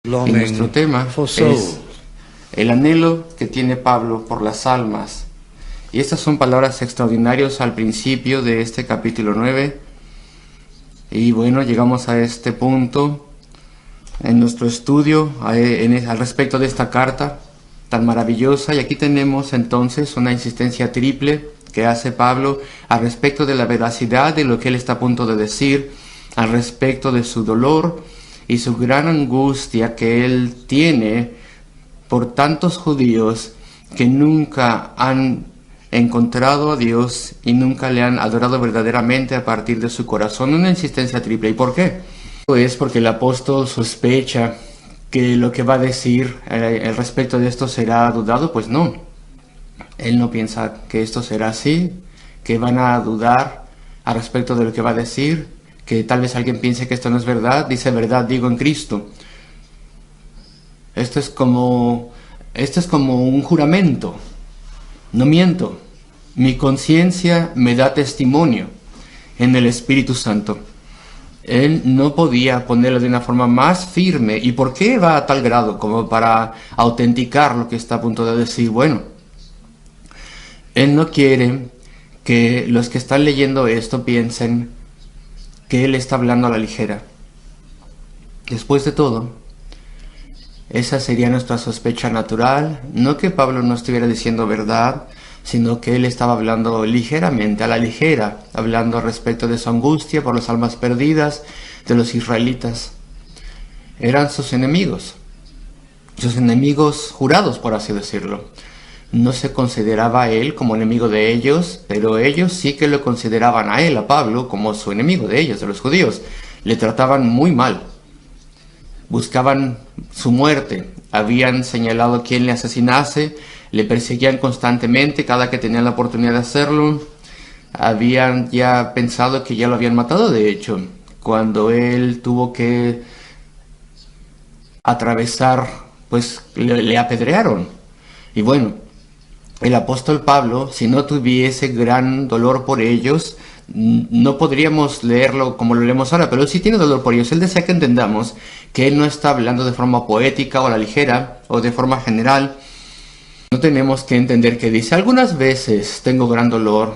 Y nuestro tema for es souls. el anhelo que tiene Pablo por las almas. Y estas son palabras extraordinarias al principio de este capítulo 9. Y bueno, llegamos a este punto en nuestro estudio al respecto de esta carta tan maravillosa. Y aquí tenemos entonces una insistencia triple que hace Pablo al respecto de la veracidad de lo que él está a punto de decir, al respecto de su dolor y su gran angustia que él tiene por tantos judíos que nunca han encontrado a Dios y nunca le han adorado verdaderamente a partir de su corazón. Una insistencia triple. ¿Y por qué? Pues porque el apóstol sospecha que lo que va a decir al respecto de esto será dudado. Pues no, él no piensa que esto será así, que van a dudar al respecto de lo que va a decir, que tal vez alguien piense que esto no es verdad. Dice: verdad digo en Cristo. Esto es como un juramento. No miento. Mi conciencia me da testimonio en el Espíritu Santo. Él no podía ponerlo de una forma más firme. ¿Y por qué va a tal grado como para autenticar lo que está a punto de decir? Bueno, él no quiere que los que están leyendo esto piensen que él está hablando a la ligera. Después de todo, esa sería nuestra sospecha natural. No que Pablo no estuviera diciendo verdad, sino que él estaba hablando ligeramente, a la ligera, hablando respecto de su angustia por las almas perdidas de los israelitas. Eran sus enemigos jurados, por así decirlo. No se consideraba a él como enemigo de ellos, pero ellos sí que lo consideraban a él, a Pablo, como su enemigo de ellos, de los judíos. Le trataban muy mal. Buscaban su muerte, habían señalado a quien le asesinase, le perseguían constantemente cada que tenían la oportunidad de hacerlo. Habían ya pensado que ya lo habían matado, de hecho, cuando él tuvo que atravesar, pues le apedrearon. Y bueno, el apóstol Pablo, si no tuviese gran dolor por ellos, no podríamos leerlo como lo leemos ahora, pero él sí tiene dolor por ellos. Él desea que entendamos que él no está hablando de forma poética o a la ligera o de forma general. No tenemos que entender que dice: algunas veces tengo gran dolor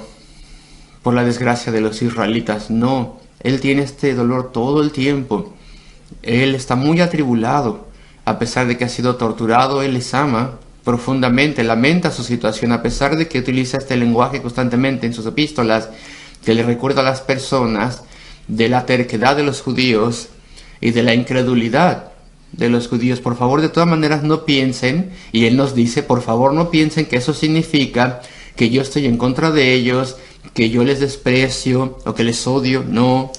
por la desgracia de los israelitas. No, él tiene este dolor todo el tiempo. Él está muy atribulado. A pesar de que ha sido torturado, él les ama profundamente, lamenta su situación, a pesar de que utiliza este lenguaje constantemente en sus epístolas, que le recuerda a las personas de la terquedad de los judíos y de la incredulidad de los judíos. Por favor, de todas maneras, no piensen, y él nos dice: por favor, no piensen que eso significa que yo estoy en contra de ellos, que yo les desprecio o que les odio. No.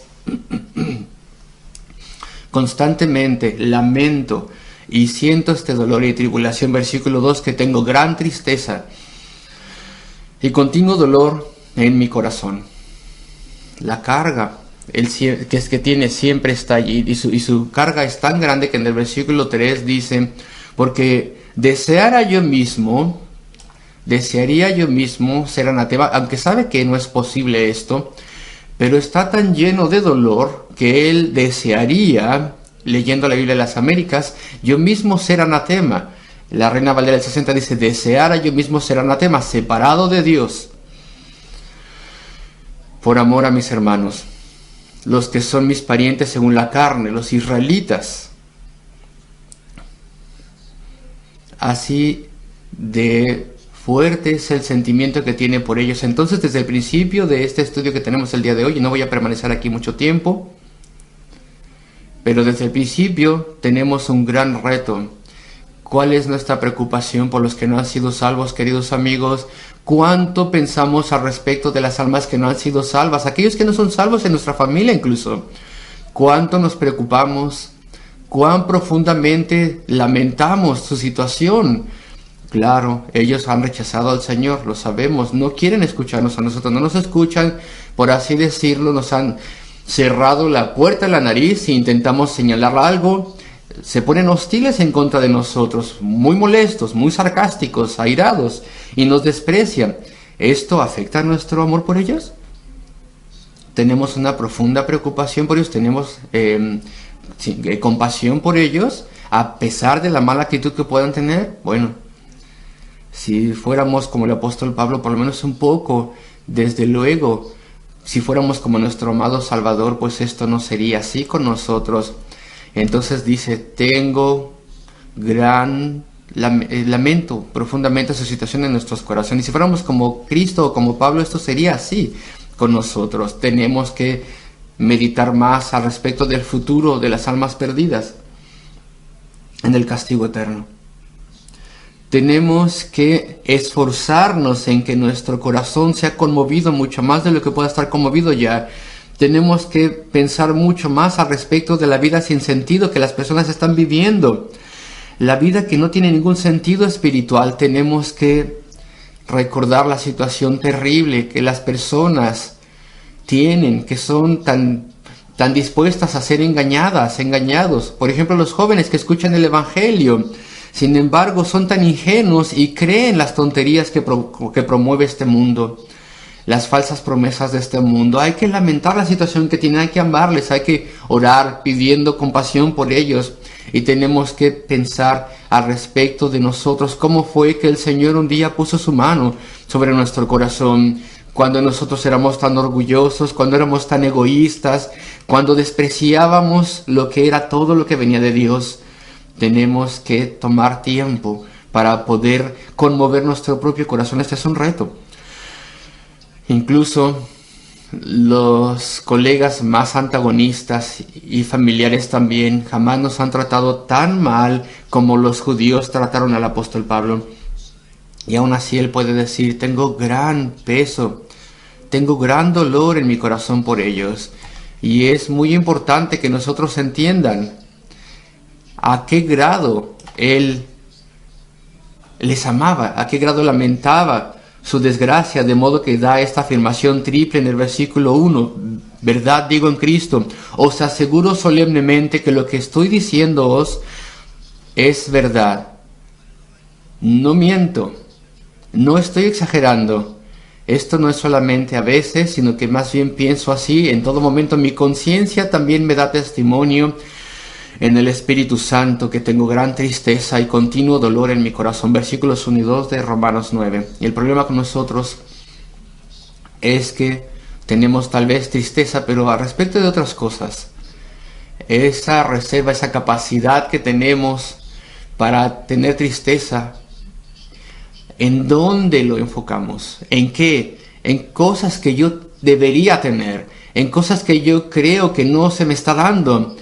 Constantemente lamento y siento este dolor y tribulación. Versículo 2, que tengo gran tristeza y continuo dolor en mi corazón. La carga que tiene siempre está allí, y su carga es tan grande que en el versículo 3 dice: porque desearía yo mismo ser anatema, aunque sabe que no es posible esto, pero está tan lleno de dolor que él desearía, leyendo la Biblia de las Américas, yo mismo ser anatema. La Reina Valera del 60 dice: deseara yo mismo ser anatema, separado de Dios, por amor a mis hermanos, los que son mis parientes según la carne, los israelitas. Así de fuerte es el sentimiento que tiene por ellos. Entonces, desde el principio de este estudio que tenemos el día de hoy, y no voy a permanecer aquí mucho tiempo, pero desde el principio tenemos un gran reto. ¿Cuál es nuestra preocupación por los que no han sido salvos, queridos amigos? ¿Cuánto pensamos al respecto de las almas que no han sido salvas? Aquellos que no son salvos en nuestra familia incluso. ¿Cuánto nos preocupamos? ¿Cuán profundamente lamentamos su situación? Claro, ellos han rechazado al Señor, lo sabemos. No quieren escucharnos a nosotros, no nos escuchan, por así decirlo. Nos han cerrado la puerta en la nariz si intentamos señalar algo. Se ponen hostiles en contra de nosotros, muy molestos, muy sarcásticos, airados, y nos desprecian. ¿Esto afecta nuestro amor por ellos? Tenemos una profunda preocupación por ellos, tenemos compasión por ellos, a pesar de la mala actitud que puedan tener. Bueno, si fuéramos como el apóstol Pablo, por lo menos un poco, desde luego, si fuéramos como nuestro amado Salvador, pues esto no sería así con nosotros. Entonces dice, tengo gran lamento profundamente su situación en nuestros corazones. Y si fuéramos como Cristo o como Pablo, esto sería así con nosotros. Tenemos que meditar más al respecto del futuro de las almas perdidas en el castigo eterno. Tenemos que esforzarnos en que nuestro corazón sea conmovido mucho más de lo que pueda estar conmovido ya. Tenemos que pensar mucho más al respecto de la vida sin sentido que las personas están viviendo. La vida que no tiene ningún sentido espiritual. Tenemos que recordar la situación terrible que las personas tienen, que son tan dispuestas a ser engañados. Por ejemplo, los jóvenes que escuchan el Evangelio, sin embargo, son tan ingenuos y creen las tonterías que promueve este mundo, las falsas promesas de este mundo. Hay que lamentar la situación que tienen, hay que amarles, hay que orar pidiendo compasión por ellos. Y tenemos que pensar al respecto de nosotros, cómo fue que el Señor un día puso su mano sobre nuestro corazón, cuando nosotros éramos tan orgullosos, cuando éramos tan egoístas, cuando despreciábamos lo que era todo lo que venía de Dios. Tenemos que tomar tiempo para poder conmover nuestro propio corazón. Este es un reto. Incluso los colegas más antagonistas y familiares también jamás nos han tratado tan mal como los judíos trataron al apóstol Pablo. Y aún así él puede decir, tengo gran peso, tengo gran dolor en mi corazón por ellos. Y es muy importante que nosotros entiendan a qué grado él les amaba, a qué grado lamentaba su desgracia, de modo que da esta afirmación triple en el versículo 1. Verdad digo en Cristo, os aseguro solemnemente que lo que estoy diciéndoos es verdad. No miento, no estoy exagerando. Esto no es solamente a veces, sino que más bien pienso así en todo momento. Mi conciencia también me da testimonio en el Espíritu Santo que tengo gran tristeza y continuo dolor en mi corazón. Versículos 1 y 2 de Romanos 9. Y el problema con nosotros es que tenemos tal vez tristeza, pero al respecto de otras cosas. Esa reserva, esa capacidad que tenemos para tener tristeza, ¿en dónde lo enfocamos? ¿En qué? En cosas que yo debería tener, en cosas que yo creo que no se me está dando,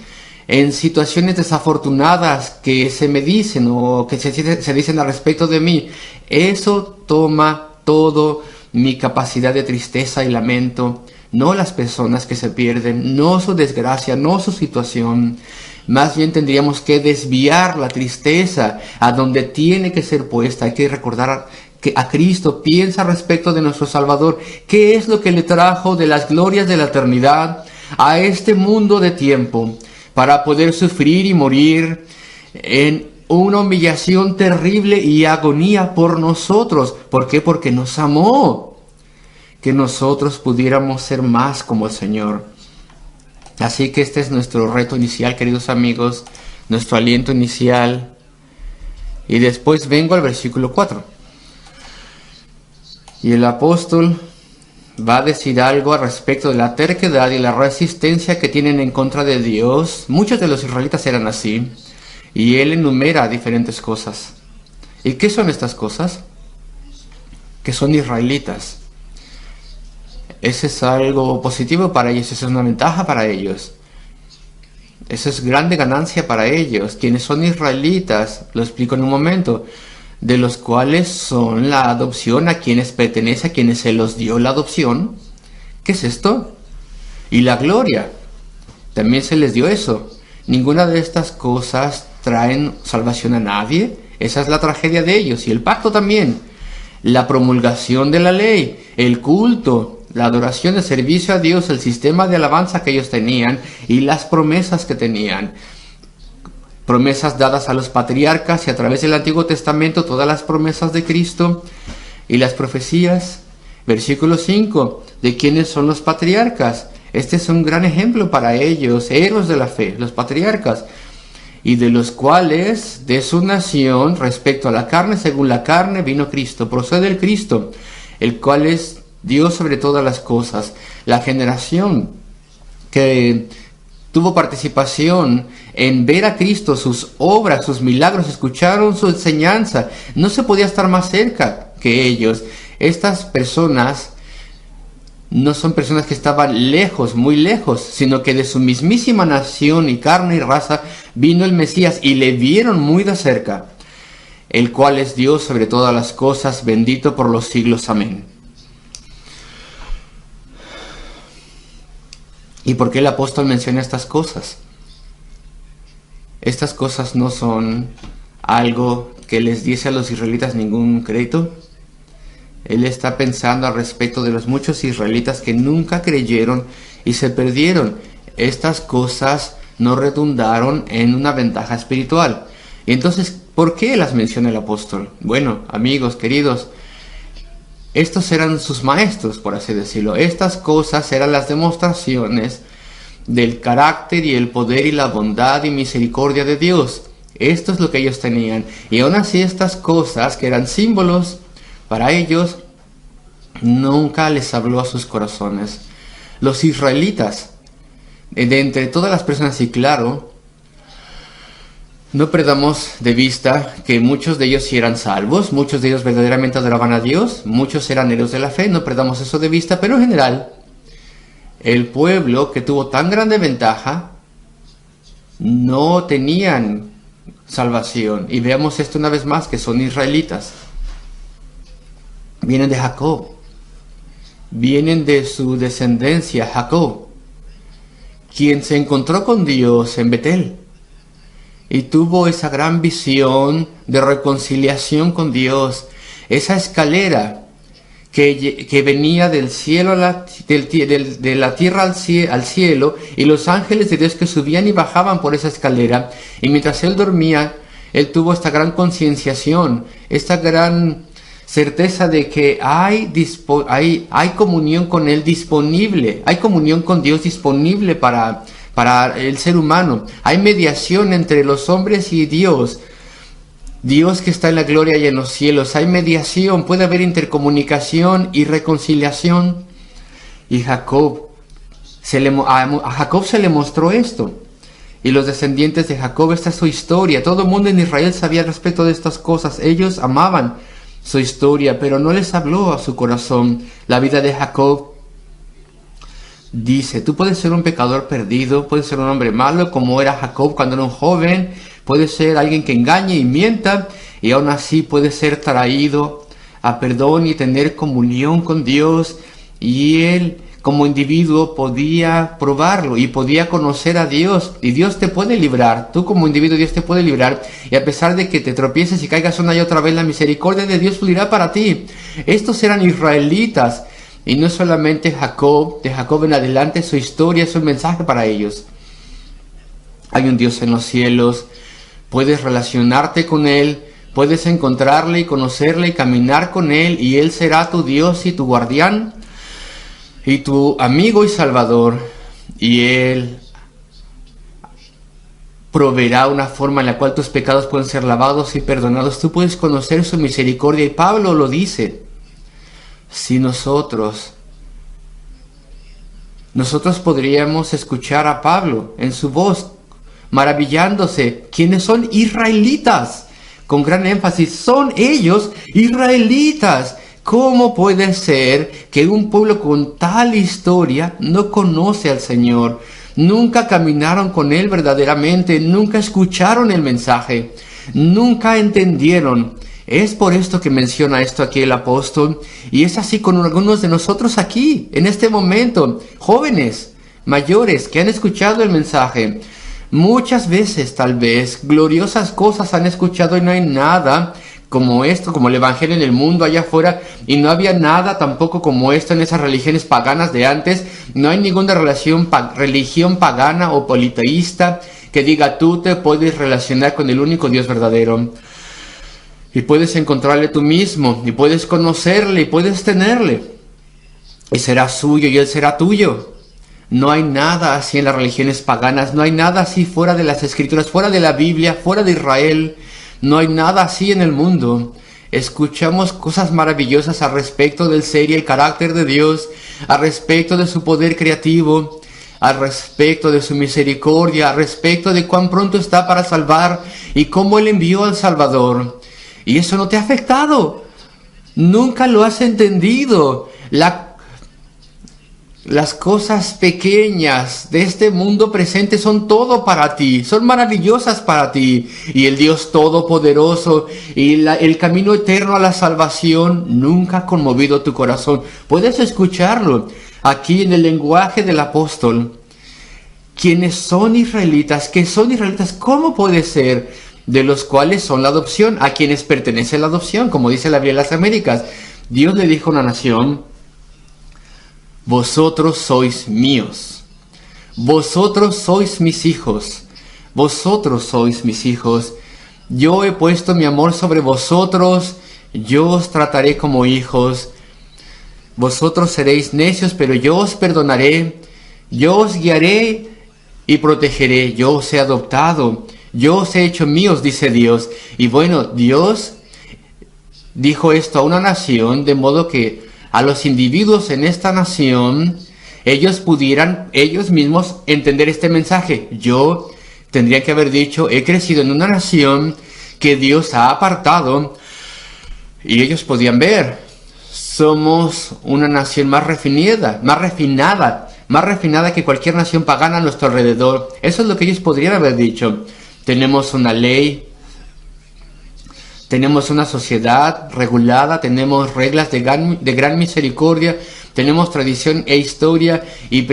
en situaciones desafortunadas que se me dicen o que se dicen al respecto de mí. Eso toma todo mi capacidad de tristeza y lamento, no las personas que se pierden, no su desgracia, no su situación. Más bien tendríamos que desviar la tristeza a donde tiene que ser puesta. Hay que recordar que a Cristo. Piensa respecto de nuestro Salvador. ¿Qué es lo que le trajo de las glorias de la eternidad a este mundo de tiempo? Para poder sufrir y morir en una humillación terrible y agonía por nosotros. ¿Por qué? Porque nos amó. Que nosotros pudiéramos ser más como el Señor. Así que este es nuestro reto inicial, queridos amigos, nuestro aliento inicial. Y después vengo al versículo 4. Y el apóstol va a decir algo al respecto de la terquedad y la resistencia que tienen en contra de Dios. Muchos de los israelitas eran así. Y él enumera diferentes cosas. ¿Y qué son estas cosas? Que son israelitas. Ese es algo positivo para ellos, esa es una ventaja para ellos. Esa es grande ganancia para ellos. Quienes son israelitas, lo explico en un momento, de los cuales son la adopción, a quienes pertenece, a quienes se los dio la adopción. ¿Qué es esto? Y la gloria. También se les dio eso. Ninguna de estas cosas traen salvación a nadie. Esa es la tragedia de ellos. Y el pacto también. La promulgación de la ley, el culto, la adoración, el servicio a Dios, el sistema de alabanza que ellos tenían y las promesas que tenían. Promesas dadas a los patriarcas y a través del Antiguo Testamento todas las promesas de Cristo y las profecías. Versículo 5, ¿de quiénes son los patriarcas? Este es un gran ejemplo para ellos, héroes de la fe, los patriarcas. y de los cuales, de su nación, respecto a la carne, según la carne, vino Cristo. Procede el Cristo, el cual es Dios sobre todas las cosas. La generación que tuvo participación en ver a Cristo, sus obras, sus milagros, escucharon su enseñanza. No se podía estar más cerca que ellos. Estas personas no son personas que estaban lejos, muy lejos, sino que de su mismísima nación y carne y raza vino el Mesías y le vieron muy de cerca, el cual es Dios sobre todas las cosas, bendito por los siglos. Amén. ¿Y por qué el apóstol menciona estas cosas? Estas cosas no son algo que les diese a los israelitas ningún crédito. Él está pensando al respecto de los muchos israelitas que nunca creyeron y se perdieron. Estas cosas no redundaron en una ventaja espiritual. Y entonces, ¿por qué las menciona el apóstol? Bueno, amigos, queridos, estos eran sus maestros, por así decirlo. Estas cosas eran las demostraciones del carácter y el poder y la bondad y misericordia de Dios. Esto es lo que ellos tenían. Y aún así estas cosas, que eran símbolos para ellos, nunca les habló a sus corazones. Los israelitas, de entre todas las personas, y claro, no perdamos de vista que muchos de ellos sí eran salvos, muchos de ellos verdaderamente adoraban a Dios, muchos eran héroes de la fe, no perdamos eso de vista, pero en general, el pueblo que tuvo tan grande ventaja, no tenían salvación. Y veamos esto una vez más, que son israelitas. Vienen de Jacob, vienen de su descendencia, Jacob, quien se encontró con Dios en Betel y tuvo esa gran visión de reconciliación con Dios, esa escalera que venía del cielo de la tierra al cielo, y los ángeles de Dios que subían y bajaban por esa escalera, y mientras él dormía, él tuvo esta gran concienciación, esta gran certeza de que hay comunión con Él disponible, hay comunión con Dios disponible para el ser humano, hay mediación entre los hombres y Dios, Dios que está en la gloria y en los cielos, hay mediación, puede haber intercomunicación y reconciliación. Y a Jacob se le mostró esto. Y los descendientes de Jacob, esta es su historia. Todo el mundo en Israel sabía respecto de estas cosas. Ellos amaban su historia, pero no les habló a su corazón. La vida de Jacob dice, tú puedes ser un pecador perdido, puedes ser un hombre malo como era Jacob cuando era un joven, puedes ser alguien que engañe y mienta, y aún así puedes ser traído a perdón y tener comunión con Dios. Y él como individuo podía probarlo y podía conocer a Dios, y Dios te puede librar, tú como individuo Dios te puede librar, y a pesar de que te tropieces y caigas una y otra vez, la misericordia de Dios fluirá para ti. Estos eran israelitas, y no solamente Jacob, de Jacob en adelante su historia es un mensaje para ellos. Hay un Dios en los cielos, puedes relacionarte con Él, puedes encontrarle y conocerle y caminar con Él, y Él será tu Dios y tu guardián, y tu amigo y salvador, y Él proveerá una forma en la cual tus pecados pueden ser lavados y perdonados. Tú puedes conocer su misericordia, y Pablo lo dice. Si nosotros podríamos escuchar a Pablo en su voz, maravillándose, quienes son israelitas, con gran énfasis, son ellos israelitas. ¿Cómo puede ser que un pueblo con tal historia no conoce al Señor? Nunca caminaron con Él verdaderamente, nunca escucharon el mensaje, nunca entendieron. Es por esto que menciona esto aquí el apóstol, y es así con algunos de nosotros aquí, en este momento, jóvenes, mayores, que han escuchado el mensaje. Muchas veces, tal vez, gloriosas cosas han escuchado y no hay nada como esto, como el evangelio en el mundo allá afuera, y no había nada tampoco como esto en esas religiones paganas de antes. No hay ninguna religión pagana o politeísta que diga tú te puedes relacionar con el único Dios verdadero, y puedes encontrarle tú mismo, y puedes conocerle, y puedes tenerle, y será suyo y Él será tuyo. No hay nada así en las religiones paganas, no hay nada así fuera de las Escrituras, fuera de la Biblia, fuera de Israel. No hay nada así en el mundo. Escuchamos cosas maravillosas al respecto del ser y el carácter de Dios, al respecto de su poder creativo, al respecto de su misericordia, al respecto de cuán pronto está para salvar y cómo Él envió al Salvador. Y eso no te ha afectado. Nunca lo has entendido. Las cosas pequeñas de este mundo presente son todo para ti, son maravillosas para ti. Y el Dios Todopoderoso y el camino eterno a la salvación nunca ha conmovido tu corazón. Puedes escucharlo aquí en el lenguaje del apóstol. Quienes son israelitas, que son israelitas, ¿cómo puede ser? De los cuales son la adopción, a quienes pertenece la adopción, como dice la Biblia de las Américas. Dios le dijo a una nación: vosotros sois míos, vosotros sois mis hijos, vosotros sois mis hijos. Yo he puesto mi amor sobre vosotros, yo os trataré como hijos. Vosotros seréis necios, pero yo os perdonaré, yo os guiaré y protegeré, yo os he adoptado, yo os he hecho míos, dice Dios. Y bueno, Dios dijo esto a una nación de modo que a los individuos en esta nación, ellos pudieran ellos mismos entender este mensaje. Yo tendría que haber dicho: he crecido en una nación que Dios ha apartado, y ellos podían ver: somos una nación más refinada que cualquier nación pagana a nuestro alrededor. Eso es lo que ellos podrían haber dicho. Tenemos una ley, tenemos una sociedad regulada, tenemos reglas de gran misericordia, tenemos tradición e historia, y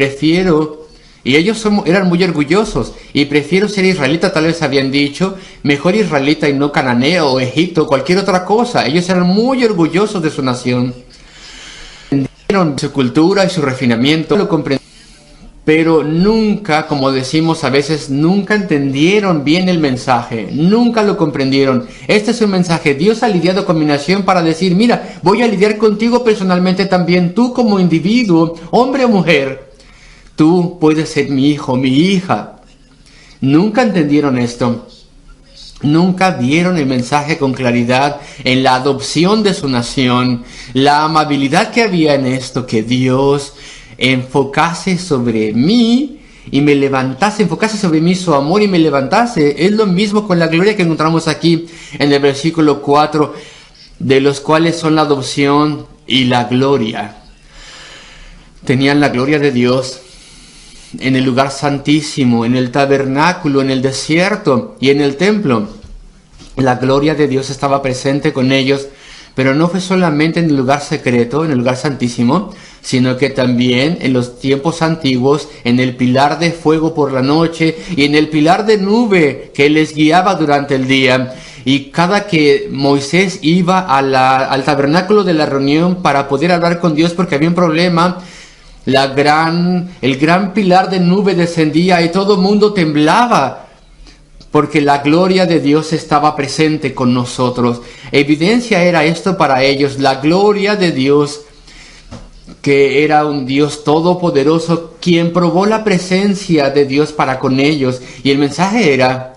ellos eran muy orgullosos, y prefiero ser israelita, tal vez habían dicho, mejor israelita y no cananeo o Egipto o cualquier otra cosa. Ellos eran muy orgullosos de su nación, entendieron su cultura y su refinamiento, lo comprendieron. Pero nunca, como decimos a veces, nunca entendieron bien el mensaje, nunca lo comprendieron. Este es un mensaje. Dios ha lidiado con mi nación para decir: mira, voy a lidiar contigo personalmente también, tú como individuo, hombre o mujer. Tú puedes ser mi hijo, mi hija. Nunca entendieron esto. Nunca vieron el mensaje con claridad en la adopción de su nación, la amabilidad que había en esto, que Dios enfocase sobre mí y me levantase, enfocase sobre mí su amor y me levantase. Es lo mismo con la gloria que encontramos aquí en el versículo 4, de los cuales son la adopción y la gloria. Tenían la gloria de Dios en el lugar santísimo, en el tabernáculo, en el desierto y en el templo. La gloria de Dios estaba presente con ellos, pero no fue solamente en el lugar secreto, en el lugar santísimo, sino que también en los tiempos antiguos, en el pilar de fuego por la noche y en el pilar de nube que les guiaba durante el día. Y cada que Moisés iba al tabernáculo de la reunión para poder hablar con Dios porque había un problema, el gran pilar de nube descendía y todo el mundo temblaba, porque la gloria de Dios estaba presente con nosotros. Evidencia era esto para ellos, la gloria de Dios, que era un Dios todopoderoso, quien probó la presencia de Dios para con ellos. Y el mensaje era: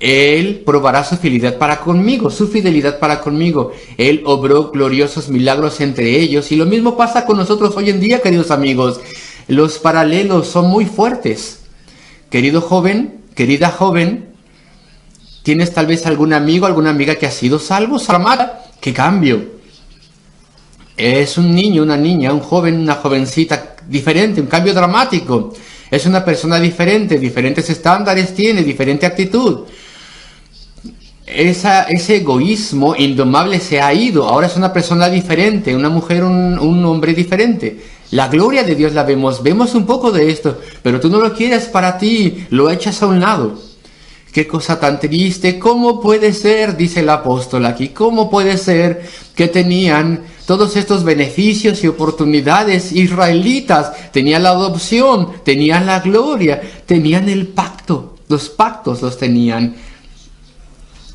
Él probará su fidelidad para conmigo, su fidelidad para conmigo. Él obró gloriosos milagros entre ellos. Y lo mismo pasa con nosotros hoy en día, queridos amigos. Los paralelos son muy fuertes. Querido joven, querida joven, ¿tienes tal vez algún amigo, alguna amiga que ha sido salvo, salvada? ¡Qué cambio! Es un niño, una niña, un joven, una jovencita diferente, un cambio dramático. Es una persona diferente, diferentes estándares tiene, diferente actitud. Ese egoísmo indomable se ha ido. Ahora es una persona diferente, una mujer, un hombre diferente. La gloria de Dios la vemos un poco de esto, pero tú no lo quieres para ti, lo echas a un lado. Qué cosa tan triste. ¿Cómo puede ser, dice el apóstol aquí, cómo puede ser que tenían todos estos beneficios y oportunidades israelitas? Tenían la adopción, tenían la gloria, tenían el pacto, los pactos los tenían.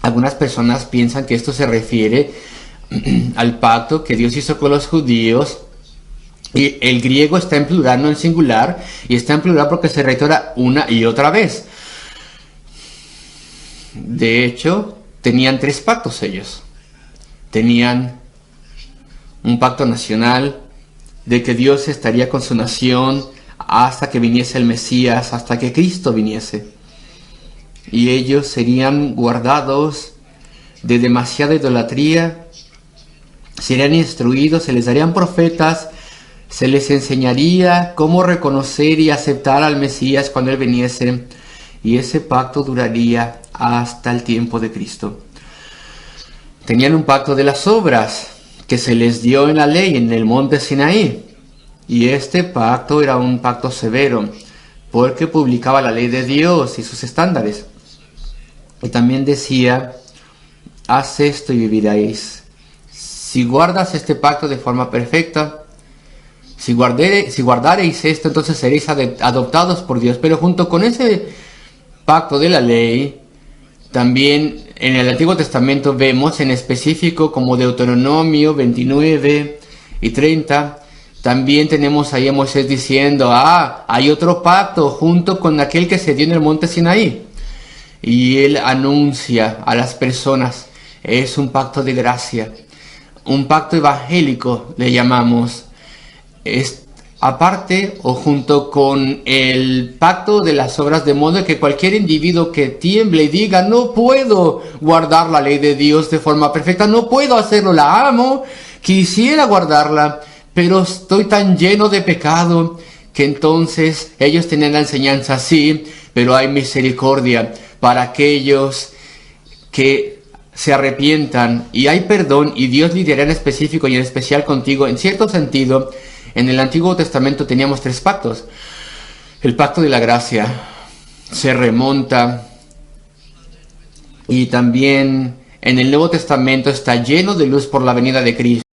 Algunas personas piensan que esto se refiere al pacto que Dios hizo con los judíos Y el griego está en plural, no en singular, y está en plural porque se reitera una y otra vez. De hecho, tenían 3 pactos ellos. Tenían un pacto nacional de que Dios estaría con su nación hasta que viniese el Mesías, hasta que Cristo viniese. Y ellos serían guardados de demasiada idolatría, serían instruidos, se les darían profetas, se les enseñaría cómo reconocer y aceptar al Mesías cuando Él viniese, y ese pacto duraría hasta el tiempo de Cristo. Tenían un pacto de las obras que se les dio en la ley en el monte Sinaí, y este pacto era un pacto severo porque publicaba la ley de Dios y sus estándares. Y también decía: haz esto y viviréis. Si guardas este pacto de forma perfecta, si guardareis esto, entonces seréis adoptados por Dios. Pero junto con ese pacto de la ley, también en el Antiguo Testamento vemos en específico como Deuteronomio 29 y 30, también tenemos ahí a Moisés diciendo: hay otro pacto junto con aquel que se dio en el monte Sinaí. Y él anuncia a las personas: es un pacto de gracia, un pacto evangélico le llamamos. Es aparte o junto con el pacto de las obras, de modo que cualquier individuo que tiemble y diga: no puedo guardar la ley de Dios de forma perfecta, no puedo hacerlo, la amo, quisiera guardarla, pero estoy tan lleno de pecado, que entonces ellos tienen la enseñanza: sí, pero hay misericordia para aquellos que se arrepientan, y hay perdón, y Dios lidiará en específico y en especial contigo. En cierto sentido, en el Antiguo Testamento teníamos 3 pactos. El pacto de la gracia se remonta, y también en el Nuevo Testamento está lleno de luz por la venida de Cristo.